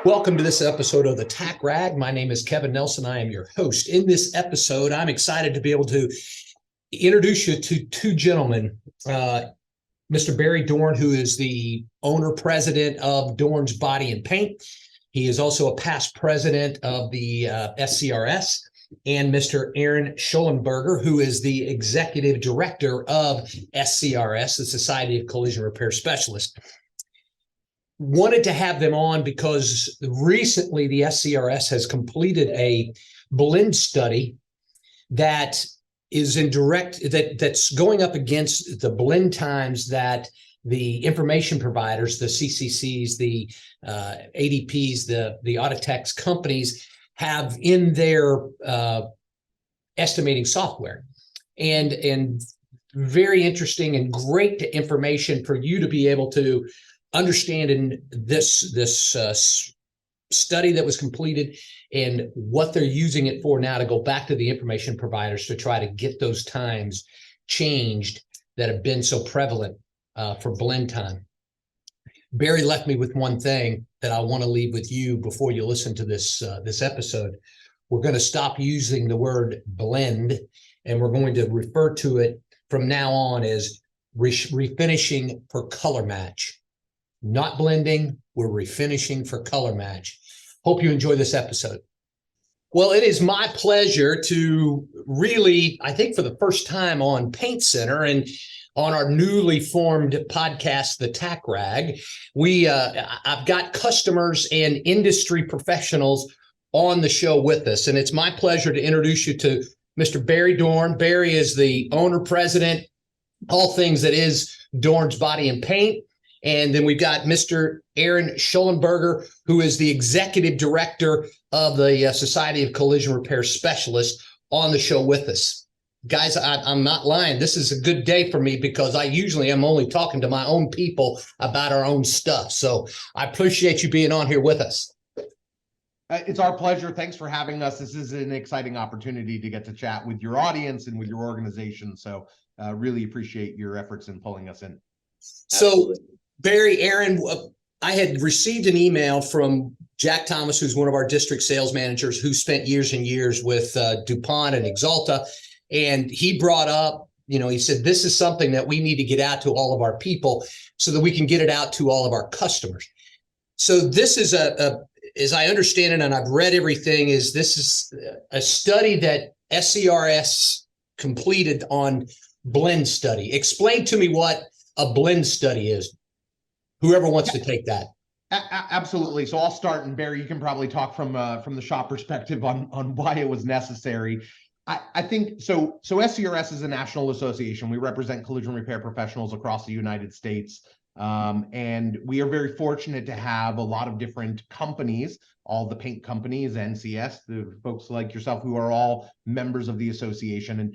Welcome to this episode of the Tack Rag. My name is Kevin Nelson. I am your host. In this episode, I'm excited to be able to introduce you to two gentlemen. Mr. Barry Dorn, who is the owner-president of Dorn's Body and Paint. He is also a past president of the SCRS. And Mr. Aaron Schollenberger, who is the executive director of SCRS, the Society of Collision Repair Specialists. Wanted to have them on because recently the SCRS has completed a blend study that is that's going up against the blend times that the information providers, the CCCs, the ADPs, the audit tax companies have in their estimating software, and very interesting and great information for you to be able to understand in this study that was completed and what they're using it for now to go back to the information providers to try to get those times changed that have been so prevalent for blend time. Barry left me with one thing that I want to leave with you before you listen to this episode. We're going to stop using the word blend, and we're going to refer to it from now on as refinishing for color match. Not blending, we're refinishing for color match. Hope you enjoy this episode. Well, it is my pleasure to really, I think for the first time on Paint Center and on our newly formed podcast, The Tack Rag, I've got customers and industry professionals on the show with us. And it's my pleasure to introduce you to Mr. Barry Dorn. Barry is the owner, president, all things that is Dorn's Body and Paint. And then we've got Mr. Aaron Schollenberger, who is the executive director of the Society of Collision Repair Specialists, on the show with us. Guys, I'm not lying. This is a good day for me because I usually am only talking to my own people about our own stuff. So I appreciate you being on here with us. It's our pleasure. Thanks for having us. This is an exciting opportunity to get to chat with your audience and with your organization. So really appreciate your efforts in pulling us in. So Barry, Aaron, I had received an email from Jack Thomas, who's one of our district sales managers who spent years and years with DuPont and Axalta. And he brought up, he said, this is something that we need to get out to all of our people so that we can get it out to all of our customers. So this is as I understand it, and I've read everything, this is a study that SCRS completed on blend study. Explain to me what a blend study is. Whoever wants to take that. Absolutely. So I'll start, and Barry, you can probably talk from the shop perspective on why it was necessary. I think so. SCRS is a national association. We represent collision repair professionals across the United States. And we are very fortunate to have a lot of different companies, all the paint companies, NCS, the folks like yourself who are all members of the association. And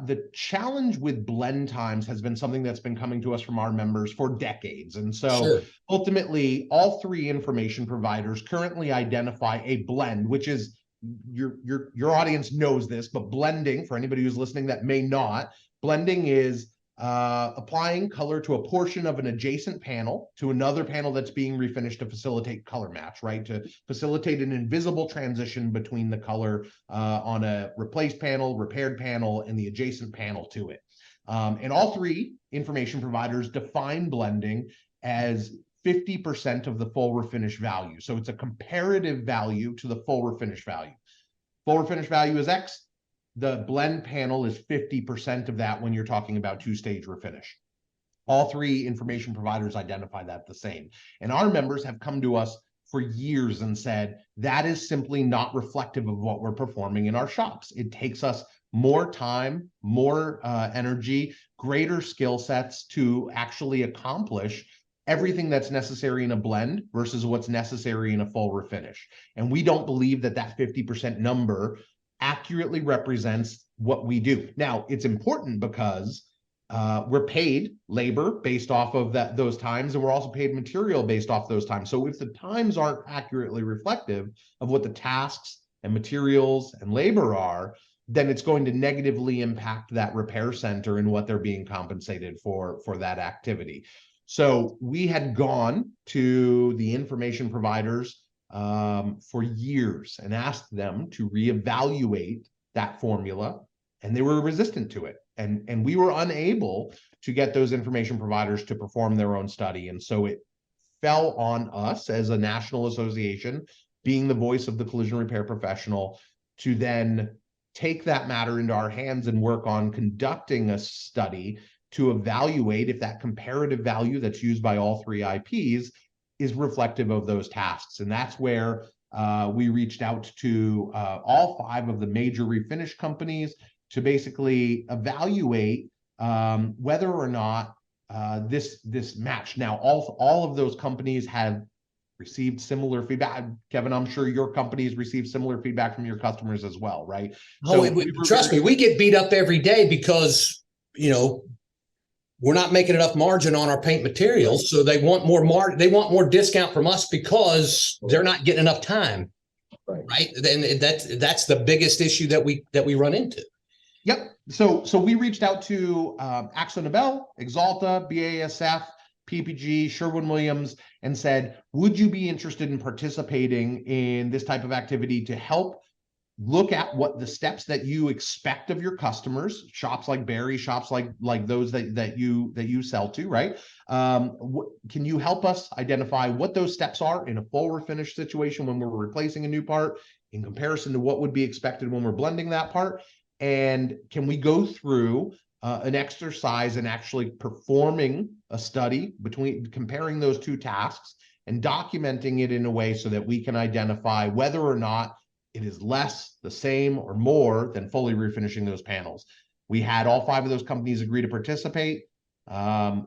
the challenge with blend times has been something that's been coming to us from our members for decades. And so ultimately, all three information providers currently identify a blend, which is your audience knows this, but blending, for anybody who's listening that may not, blending is applying color to a portion of an adjacent panel to another panel that's being refinished to facilitate color match, right? To facilitate an invisible transition between the color on a replaced panel, repaired panel, and the adjacent panel to it. And all three information providers define blending as 50% of the full refinish value. So it's a comparative value to the full refinish value. Full refinish value is X. The blend panel is 50% of that when you're talking about two-stage refinish. All three information providers identify that the same. And our members have come to us for years and said, that is simply not reflective of what we're performing in our shops. It takes us more time, more energy, greater skill sets to actually accomplish everything that's necessary in a blend versus what's necessary in a full refinish. And we don't believe that that 50% number accurately represents what we do. Now, it's important because we're paid labor based off of those times, and we're also paid material based off those times. So if the times aren't accurately reflective of what the tasks and materials and labor are, then it's going to negatively impact that repair center and what they're being compensated for that activity. So we had gone to the information providers for years and asked them to reevaluate that formula, and they were resistant to it. And we were unable to get those information providers to perform their own study. And so it fell on us as a national association, being the voice of the collision repair professional, to then take that matter into our hands and work on conducting a study to evaluate if that comparative value that's used by all three IPs is reflective of those tasks. And that's where we reached out to all 5 of the major refinish companies to basically evaluate whether or not this match. Now, all of those companies have received similar feedback. Kevin, I'm sure your companies received similar feedback from your customers as well, right? Oh, trust me, we get beat up every day because, we're not making enough margin on our paint materials. So they want more discount from us because they're not getting enough time. Right. And that's the biggest issue that we run into. Yep. So we reached out to AkzoNobel, Axalta, BASF, PPG, Sherwin-Williams, and said, would you be interested in participating in this type of activity to help look at what the steps that you expect of your customers, shops like Barry, shops like those that you sell to, right? Can you help us identify what those steps are in a full refinish situation when we're replacing a new part in comparison to what would be expected when we're blending that part? And can we go through an exercise and actually performing a study between comparing those 2 tasks and documenting it in a way so that we can identify whether or not it is less, the same, or more than fully refinishing those panels. We had all 5 of those companies agree to participate.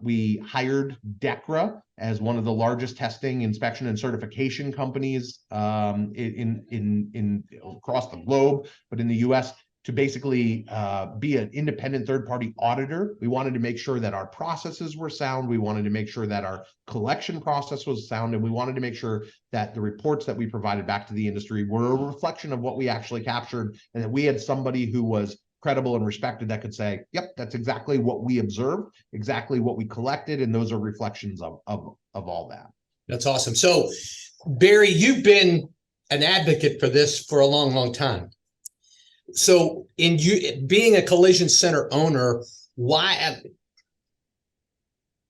We hired DECRA as one of the largest testing, inspection, and certification companies in across the globe, but in the US, to basically be an independent third-party auditor. We wanted to make sure that our processes were sound. We wanted to make sure that our collection process was sound. And we wanted to make sure that the reports that we provided back to the industry were a reflection of what we actually captured, and that we had somebody who was credible and respected that could say, yep, that's exactly what we observed, exactly what we collected, and those are reflections of all that. That's awesome. So, Barry, you've been an advocate for this for a long, long time. So in you being a collision center owner, why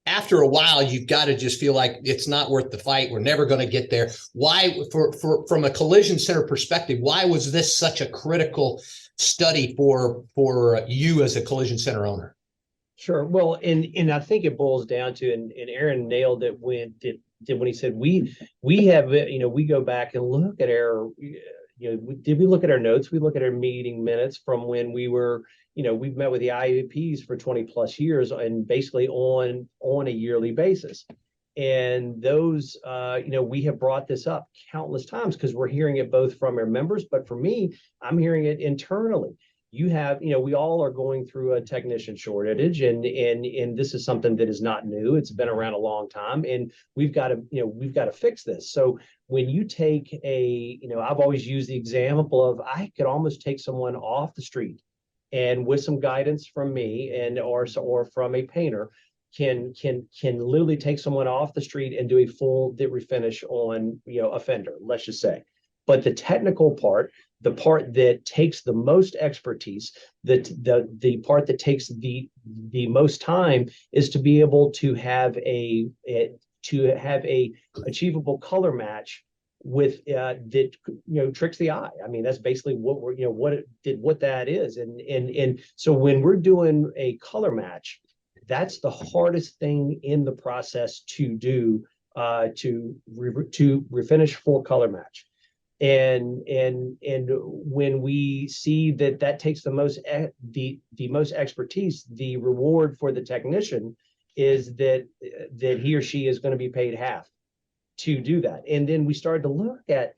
after a while you've got to just feel like it's not worth the fight, we're never going to get there? Why, from a collision center perspective, why was this such a critical study for you as a collision center owner? Sure. Well, and I think it boils down to, and Aaron nailed it when he said we have, we go back and look at our, did we look at our notes? We look at our meeting minutes from when we were, we've met with the IAPs for 20 plus years and basically on a yearly basis. And those, we have brought this up countless times because we're hearing it both from our members, but for me, I'm hearing it internally. You have, we all are going through a technician shortage, and this is something that is not new. It's been around a long time, and we've got to fix this. So when you take I've always used the example of I could almost take someone off the street, and with some guidance from me or from a painter, can literally take someone off the street and do a full refinish on a fender, let's just say. But the technical part, the part that takes the most expertise, the part that takes the most time, is to be able to have a achievable color match with that tricks the eye. I mean, that's basically what we're what that is. And so when we're doing a color match, that's the hardest thing in the process to do, to refinish full color match. And when we see that takes the most most expertise, the reward for the technician is that he or she is going to be paid half to do that. And then we started to look at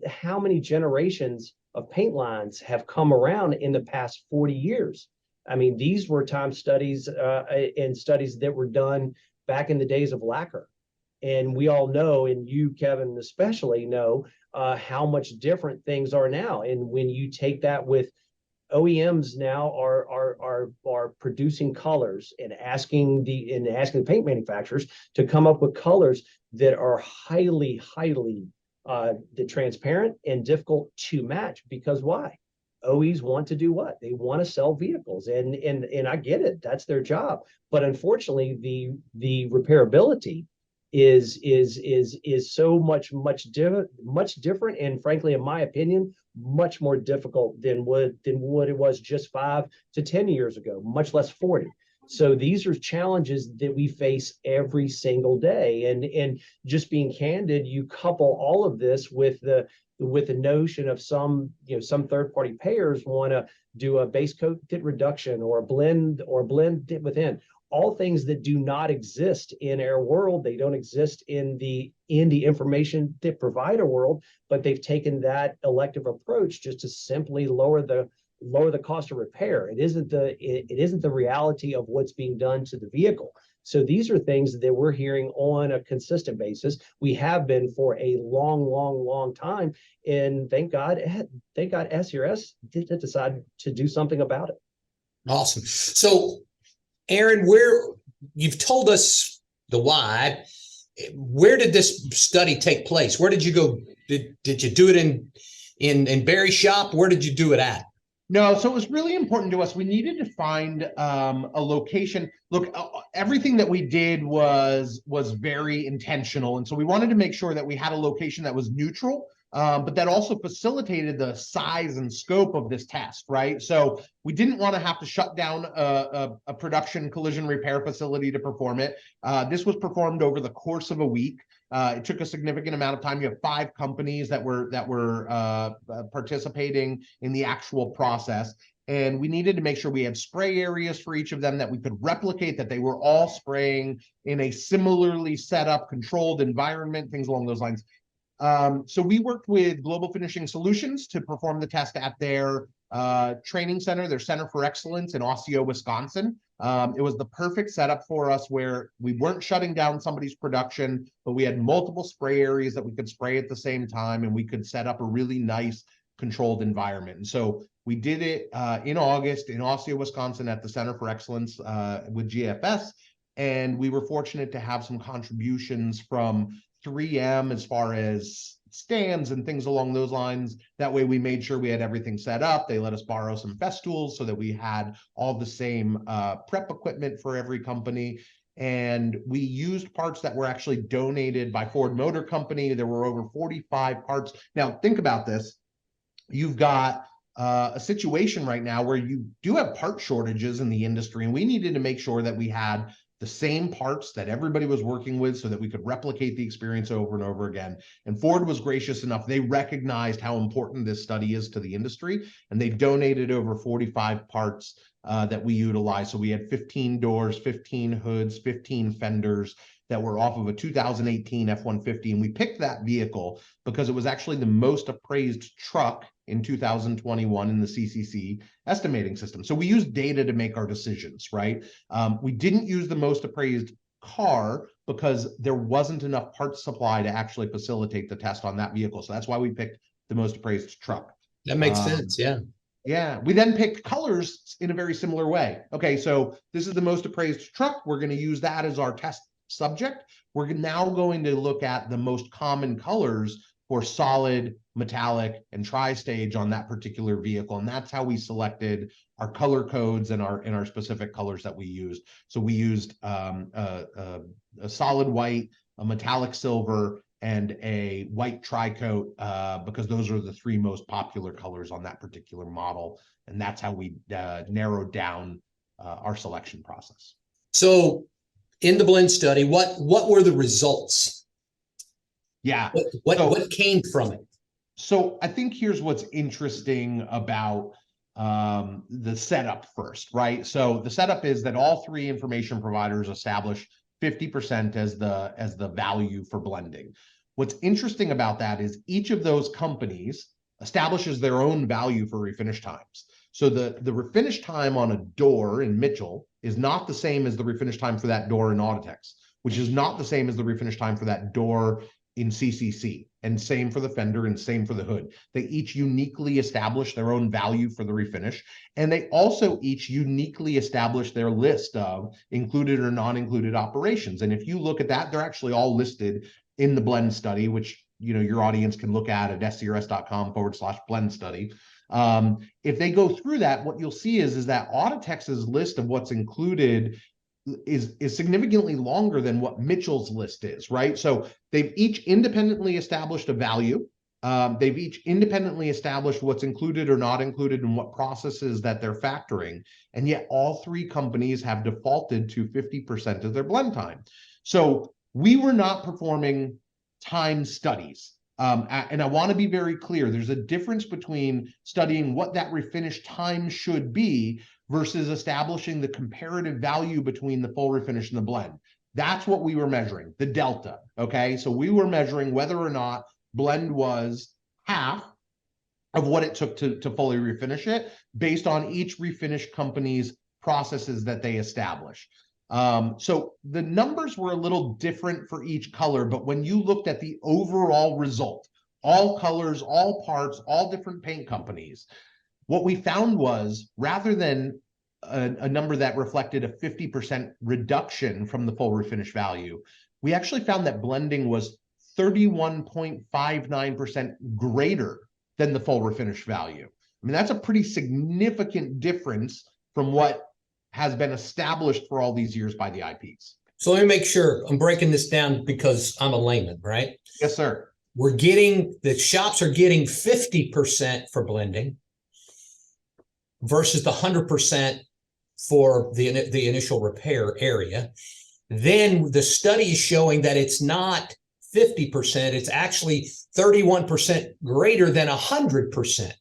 how many generations of paint lines have come around in the past 40 years. I mean, these were time studies and studies that were done back in the days of lacquer. And we all know, and you, Kevin, especially know how much different things are now. And when you take that with OEMs now are producing colors and asking the paint manufacturers to come up with colors that are highly the transparent and difficult to match. Because why? OEs want to do what? They want to sell vehicles, and I get it. That's their job. But unfortunately, the repairability is so much different, and frankly, in my opinion, much more difficult than what it was just 5 to 10 years ago, much less 40. So these are challenges that we face every single day. And just being candid, you couple all of this with the notion of some third-party payers want to do a base coat fit reduction or a blend within. All things that do not exist in our world. They don't exist in the information that provider world, but they've taken that elective approach just to simply lower the cost of repair. It isn't the reality of what's being done to the vehicle. So these are things that we're hearing on a consistent basis. We have been for a long time, and thank God SCRS did decide to do something about it. Awesome. So, Aaron, where you've told us the why, where did this study take place? Where did you go? Did you do it in Barry's shop? Where did you do it at? No, so it was really important to us. We needed to find a location. Look, everything that we did was very intentional, and so we wanted to make sure that we had a location that was neutral, but that also facilitated the size and scope of this test, right? So we didn't want to have to shut down a production collision repair facility to perform it. This was performed over the course of a week. It took a significant amount of time. You have 5 companies that were participating in the actual process, and we needed to make sure we had spray areas for each of them, that we could replicate that they were all spraying in a similarly set up, controlled environment, things along those lines. So we worked with Global Finishing Solutions to perform the test at their training center, their Center for Excellence in Osseo, Wisconsin. It was the perfect setup for us, where we weren't shutting down somebody's production, but we had multiple spray areas that we could spray at the same time, and we could set up a really nice controlled environment. And so we did it in August in Osseo, Wisconsin at the Center for Excellence with GFS. And we were fortunate to have some contributions from 3M as far as stands and things along those lines. That way we made sure we had everything set up. They let us borrow some Festools so that we had all the same prep equipment for every company. And we used parts that were actually donated by Ford Motor Company. There were over 45 parts. Now, think about this. You've got a situation right now where you do have part shortages in the industry, and we needed to make sure that we had the same parts that everybody was working with so that we could replicate the experience over and over again. And Ford was gracious enough. They recognized how important this study is to the industry, and they donated over 45 parts that we utilized. So we had 15 doors, 15 hoods, 15 fenders that were off of a 2018 F-150. And we picked that vehicle because it was actually the most appraised truck in 2021 in the CCC estimating system. So we used data to make our decisions, right? We didn't use the most appraised car because there wasn't enough parts supply to actually facilitate the test on that vehicle. So that's why we picked the most appraised truck. That makes sense, yeah. Yeah, we then picked colors in a very similar way. Okay, so this is the most appraised truck. We're going to use that as our test subject. We're now going to look at the most common colors for solid, metallic, and tri-stage on that particular vehicle. And that's how we selected our color codes and our specific colors that we used. So we used a solid white, a metallic silver, and a white tri-coat because those are the 3 most popular colors on that particular model. And that's how we narrowed down our selection process. So in the blend study, what were the results? Yeah. What came from it? So I think here's what's interesting about the setup first, right? So the setup is that all 3 information providers establish 50% as the value for blending. What's interesting about that is each of those companies establishes their own value for refinish times. So the refinish time on a door in Mitchell is not the same as the refinish time for that door in Autotex, which is not the same as the refinish time for that door in CCC, and same for the fender and same for the hood. They each uniquely establish their own value for the refinish, and they also each uniquely establish their list of included or non-included operations. And if you look at that, they're actually all listed in the blend study, which your audience can look at scrs.com/blend study. If they go through that, what you'll see is that Auditex's list of what's included is significantly longer than what Mitchell's list is, right? So they've each independently established a value. They've each independently established what's included or not included and what processes that they're factoring. And yet all three companies have defaulted to 50% of their blend time. So we were not performing time studies. And I want to be very clear, there's a difference between studying what that refinish time should be versus establishing the comparative value between the full refinish and the blend. That's what we were measuring, the delta, okay? So we were measuring whether or not blend was half of what it took to fully refinish it based on each refinish company's processes that they established. So the numbers were a little different for each color, but when you looked at the overall result, all colors, all parts, all different paint companies, what we found was rather than a number that reflected a 50% reduction from the full refinish value, we actually found that blending was 31.59% greater than the full refinish value. I mean, that's a pretty significant difference from what has been established for all these years by the IPs. So let me make sure I'm breaking this down because I'm a layman, right? Yes, sir. The shops are getting 50% for blending versus the 100% for the initial repair area. Then the study is showing that it's not 50%, it's actually 31% greater than 100%.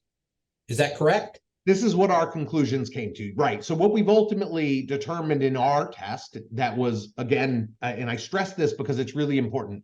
Is that correct? This is what our conclusions came to, right? So what we've ultimately determined in our test that was, again, and I stress this because it's really important,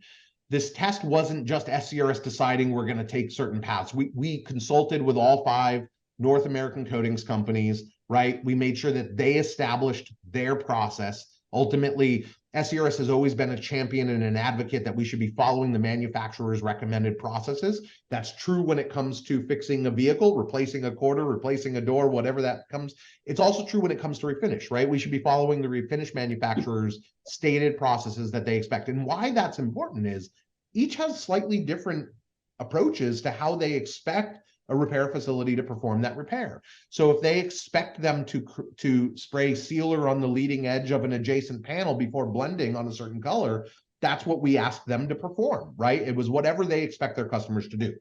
this test wasn't just SCRS deciding we're going to take certain paths. We consulted with all 5 North American coatings companies, right? We made sure that they established their process. Ultimately, SCRS has always been a champion and an advocate that we should be following the manufacturer's recommended processes. That's true when it comes to fixing a vehicle, replacing a quarter, replacing a door, whatever that comes. It's also true when it comes to refinish, right? We should be following the refinish manufacturer's stated processes that they expect. And why that's important is each has slightly different approaches to how they expect a repair facility to perform that repair. So if they expect them to spray sealer on the leading edge of an adjacent panel before blending on a certain color, that's what we asked them to perform, right? It was whatever they expect their customers to do.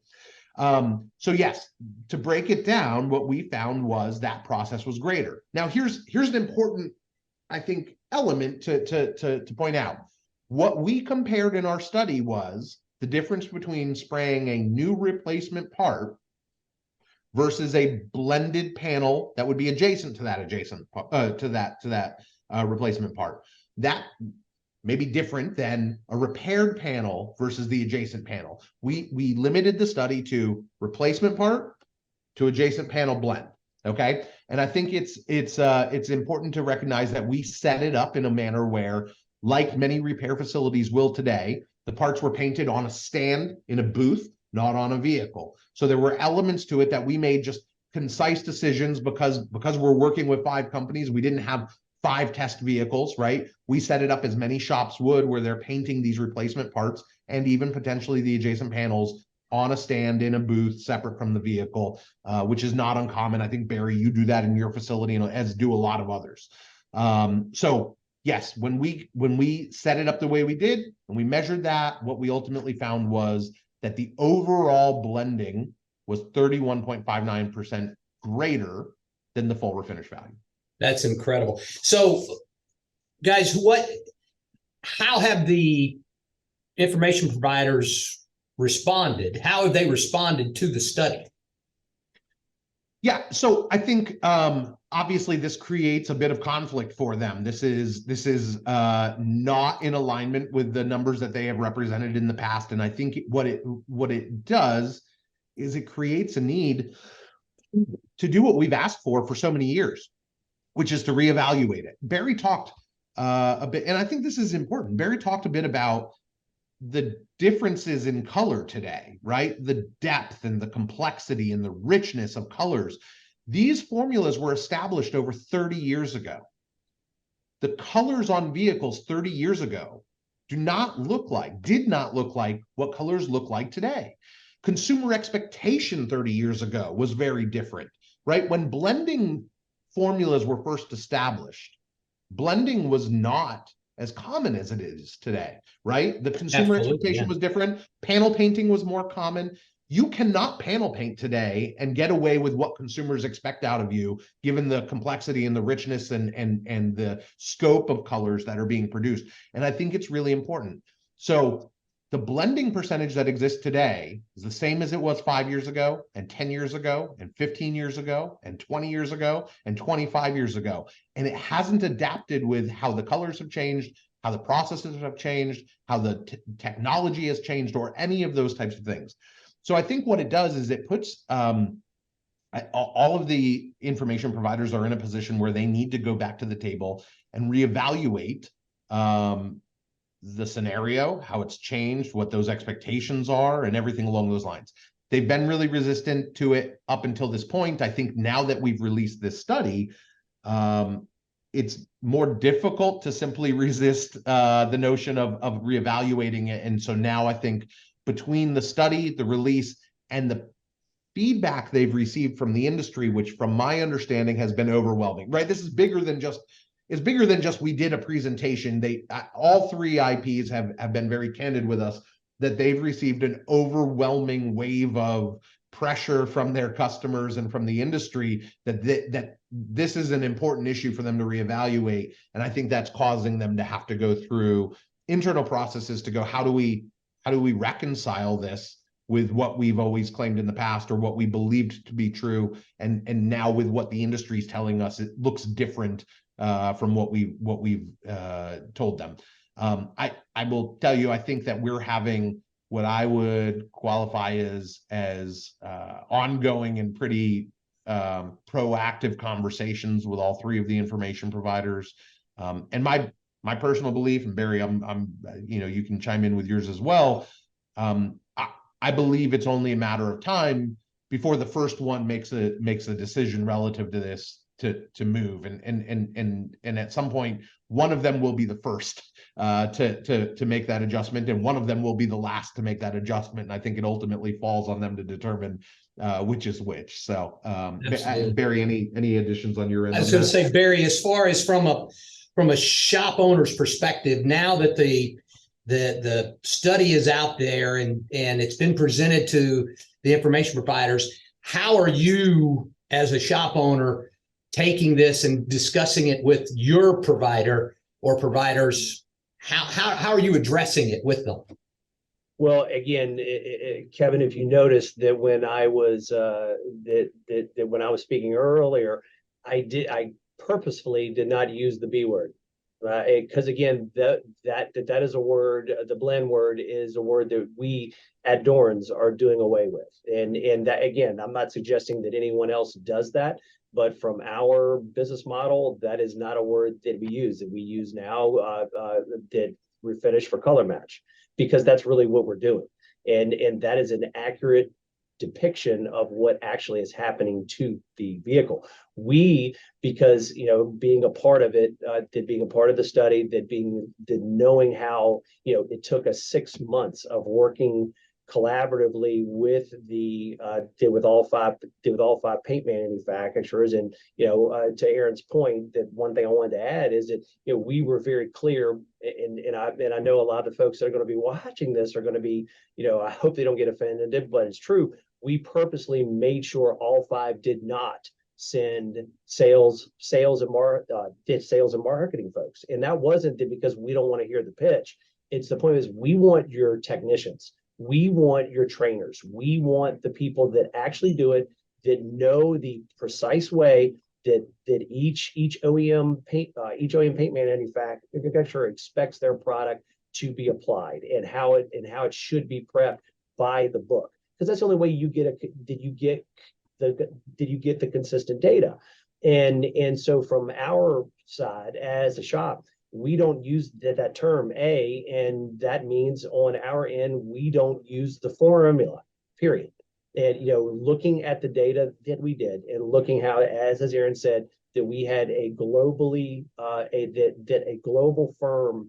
So yes, to break it down, what we found was that process was greater. Now here's an important, I think, element to point out. What we compared in our study was the difference between spraying a new replacement part versus a blended panel that would be adjacent to that replacement part. That may be different than a repaired panel versus the adjacent panel. We limited the study to replacement part to adjacent panel blend. Okay, and I think it's important to recognize that we set it up in a manner where, like many repair facilities will today, the parts were painted on a stand in a booth, not on a vehicle. So there were elements to it that we made just concise decisions because we're working with 5 companies. We didn't have 5 test vehicles, right? We set it up as many shops would where they're painting these replacement parts and even potentially the adjacent panels on a stand in a booth separate from the vehicle, which is not uncommon. I think, Barry, you do that in your facility, and as do a lot of others. So yes, when we set it up the way we did and we measured that, what we ultimately found was that the overall blending was 31.59% greater than the full refinish value. That's incredible. So, guys, how have the information providers responded? How have they responded to the study? Yeah, so I think obviously this creates a bit of conflict for them. This is not in alignment with the numbers that they have represented in the past, and I think what it does is it creates a need to do what we've asked for so many years, which is to reevaluate it. Barry talked a bit, and I think this is important. Barry talked a bit about the differences in color today, right? The depth and the complexity and the richness of colors. These formulas were established over 30 years ago. The colors on vehicles 30 years ago did not look like what colors look like today. Consumer expectation 30 years ago was very different, right? When blending formulas were first established, blending was not as common as it is today, right? The consumer expectation was different. Panel painting was more common. You cannot panel paint today and get away with what consumers expect out of you, given the complexity and the richness and the scope of colors that are being produced. And I think it's really important. So the blending percentage that exists today is the same as it was 5 years ago, and 10 years ago, and 15 years ago, and 20 years ago, and 25 years ago. And it hasn't adapted with how the colors have changed, how the processes have changed, how the technology has changed, or any of those types of things. So I think what it does is it puts all of the information providers are in a position where they need to go back to the table and reevaluate the scenario, how it's changed, what those expectations are, and everything along those lines. They've been really resistant to it up until this point. I think now that we've released this study, it's more difficult to simply resist the notion of reevaluating it. And so now I think between the study, the release, and the feedback they've received from the industry, which from my understanding has been overwhelming, right? This is bigger than just, it's bigger than just we did a presentation. All three IPs have been very candid with us that they've received an overwhelming wave of pressure from their customers and from the industry that this is an important issue for them to reevaluate. And I think that's causing them to have to go through internal processes to go, how do we reconcile this with what we've always claimed in the past, or what we believed to be true, and now with what the industry is telling us, it looks different from what we've told them. I will tell you, I think that we're having what I would qualify as ongoing and pretty proactive conversations with all three of the information providers. And my personal belief, and Barry, I'm you can chime in with yours as well. I believe it's only a matter of time before the first one makes a decision relative to this to move, and at some point one of them will be the first to make that adjustment, and one of them will be the last to make that adjustment. And I think it ultimately falls on them to determine which is which. So Barry, any additions on your end? I was going to say, Barry, as far as from a shop owner's perspective, now that the study is out there and it's been presented to the information providers, how are you as a shop owner taking this and discussing it with your provider or providers? How are you addressing it with them? Well, again, Kevin, if you noticed that when I was when I was speaking earlier, I purposefully did not use the B word, because again, that is a word. The blend word is a word that we at Dorn's are doing away with, and that, again, I'm not suggesting that anyone else does that, but from our business model, that is not a word that we use. That we use now that refinish for color match, because that's really what we're doing, and that is an accurate depiction of what actually is happening to the vehicle. We, because being a part of it, being a part of the study, knowing how it took us 6 months of working collaboratively with with all five paint manufacturers. And to Aaron's point, that one thing I wanted to add is that we were very clear, and I know a lot of the folks that are going to be watching this are going to be, I hope they don't get offended, but it's true. We purposely made sure all five did not send sales and marketing folks, and that wasn't because we don't want to hear the pitch. It's the point is, we want your technicians, we want your trainers, we want the people that actually do it, that know the precise way that each OEM paint manufacturer expects their product to be applied, and how it should be prepped by the book. Because that's the only way you get the consistent data. And so from our side as a shop, we don't use that term and that means on our end we don't use the formula, period. And looking at the data that we did, and looking how, as Aaron said, that we had a globally a global firm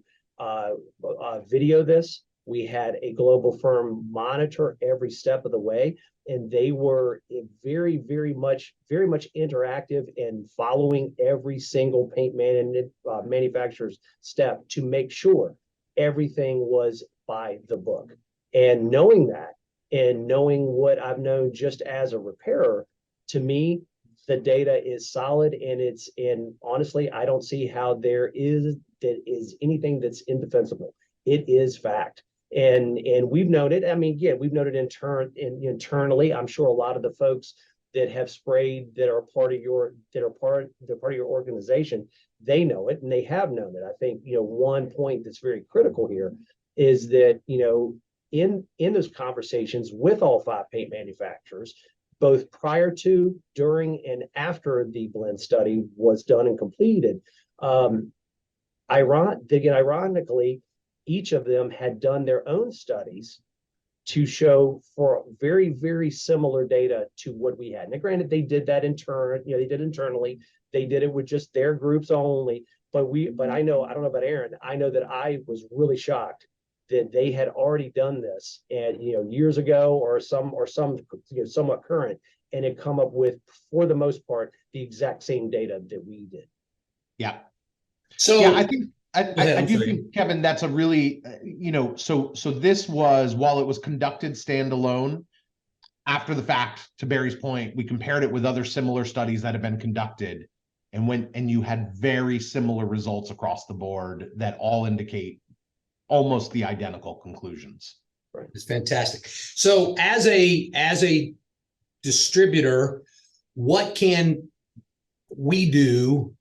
video this. We had a global firm monitor every step of the way, and they were very much interactive and following every single paint manufacturer's step to make sure everything was by the book. And knowing that, and knowing what I've known just as a repairer, to me, the data is solid, and honestly, I don't see how there is anything that's indefensible. It is fact. And we've known it. I mean, yeah, we've known it internally. I'm sure a lot of the folks that have sprayed that are part of your organization, they know it and they have known it. I think, one point that's very critical here is that, in those conversations with all 5 paint manufacturers, both prior to, during, and after the blend study was done and completed, ironically, each of them had done their own studies to show for very similar data to what we had. Now, granted, they did that they did internally. They did it with just their groups only. But I know, I don't know about Aaron, I know that I was really shocked that they had already done this and years ago, or some somewhat current, and had come up with, for the most part, the exact same data that we did. Yeah. So yeah, I think ahead, I I'm do sorry. think, Kevin, that's a really, so this was, while it was conducted standalone, after the fact, to Barry's point, we compared it with other similar studies that have been conducted, and you had very similar results across the board that all indicate almost the identical conclusions. It's fantastic. So as a distributor, what can we do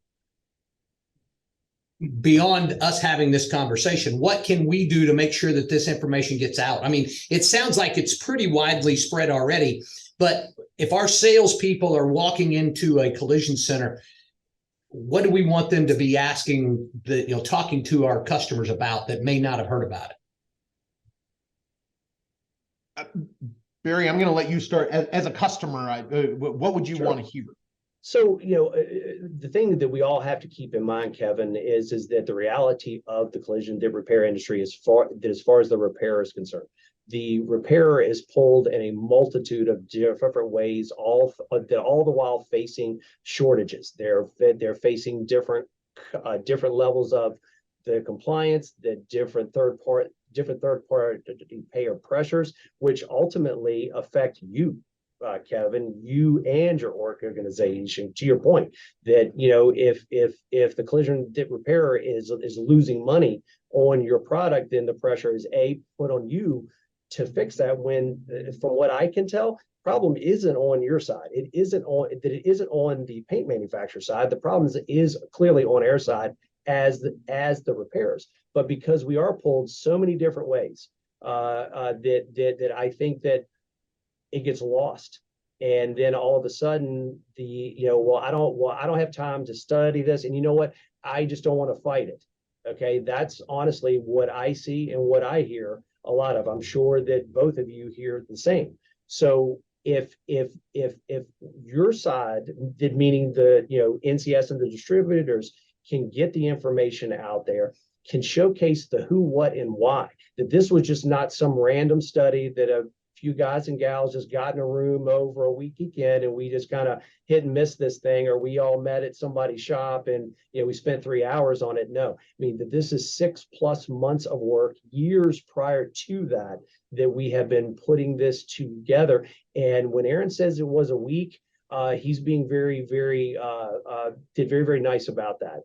beyond us having this conversation? What can we do to make sure that this information gets out? I mean, it sounds like it's pretty widely spread already, but if our salespeople are walking into a collision center, what do we want them to be asking, talking to our customers about that may not have heard about it? Barry, I'm going to let you start. As a customer, what would you Sure. want to hear? So, the thing that we all have to keep in mind, Kevin, is that the reality of the collision repair industry is as far as the repairer is concerned, the repairer is pulled in a multitude of different ways, all the while facing shortages. They're facing different levels of the compliance, the different third party payer pressures, which ultimately affect you, Kevin, you and your organization. To your point, that if the collision repairer is losing money on your product, then the pressure is put on you to fix that. When, from what I can tell, problem isn't on your side. It isn't on the paint manufacturer side. The problem is clearly on our side as the repairers. But because we are pulled so many different ways, that I think that it gets lost. And then all of a sudden, I don't have time to study this. And you know what? I just don't want to fight it. Okay, that's honestly what I see and what I hear a lot of. I'm sure that both of you hear the same. So if your side, meaning the NCS and the distributors, can get the information out there, can showcase the who, what, and why, that this was just not some random study that a few guys and gals just got in a room over a weekend and we just kind of hit and miss this thing, or we all met at somebody's shop and we spent 3 hours on it. No, I mean that this is 6+ months of work, years prior to that we have been putting this together. And when Aaron says it was a week, he's being very nice about that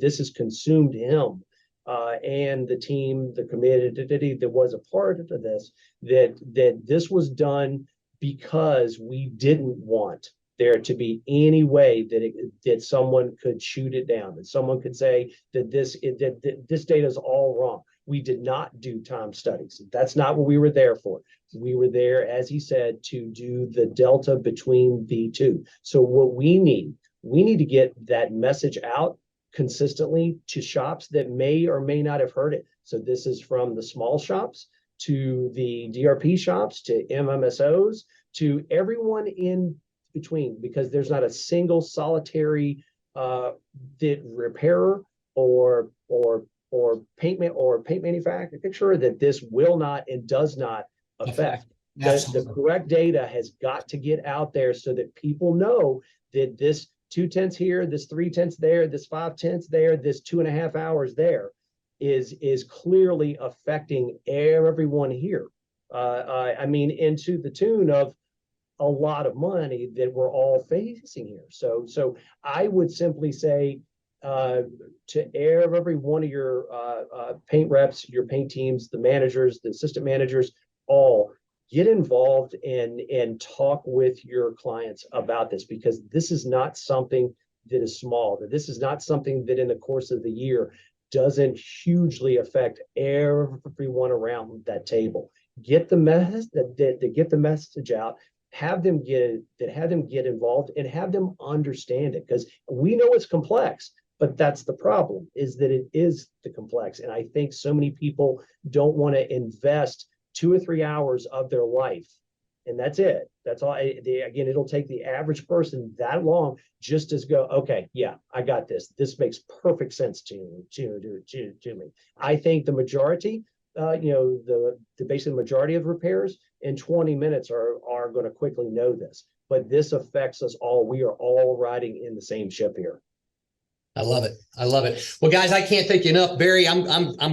this has consumed him. And the team, the committee that was a part of this, that this was done because we didn't want there to be any way that someone could shoot it down, that someone could say that this data is all wrong. We did not do time studies. That's not what we were there for. We were there, as he said, to do the delta between the two. So what we need to get that message out consistently to shops that may or may not have heard it. So this is from the small shops to the DRP shops to MMSOs to everyone in between, because there's not a single solitary repairer or paint manufacturer that this will not and does not affect. The correct data has got to get out there so that people know that this 2/10 here, this 3/10 there, this 5/10 there, this 2.5 hours there is clearly affecting everyone here. I mean, into the tune of a lot of money that we're all facing here. So I would simply say to every one of your paint reps, your paint teams, the managers, the assistant managers, all get involved and talk with your clients about this, because this is not something that is small, that this is not something that in the course of the year doesn't hugely affect everyone around that table. Get the message get the message out, have them get involved and have them understand it, because we know it's complex, but that's the problem, is that it is the complex. And I think so many people don't want to invest 2 or 3 hours of their life, and that's it. That's all. Again, it'll take the average person that long just to go, okay, yeah, I got this. This makes perfect sense to me. I think the majority, basically the majority of repairs in 20 minutes are going to quickly know this. But this affects us all. We are all riding in the same ship here. I love it. I love it. Well, guys, I can't thank you enough. Barry, I'm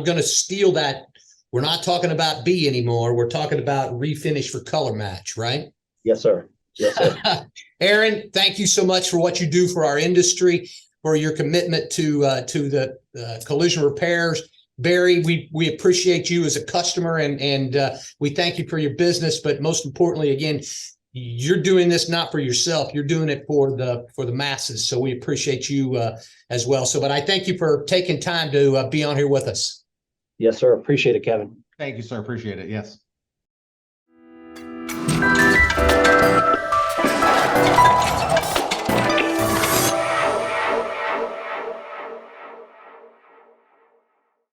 going to steal that. We're not talking about B anymore. We're talking about refinish for color match, right? Yes, sir. Yes, sir. Aaron, thank you so much for what you do for our industry, for your commitment to the collision repairs. Barry, we appreciate you as a customer, and we thank you for your business. But most importantly, again, you're doing this not for yourself. You're doing it for the masses. So we appreciate you as well. So, but I thank you for taking time to be on here with us. Yes, sir. Appreciate it, Kevin. Thank you, sir. Appreciate it. Yes.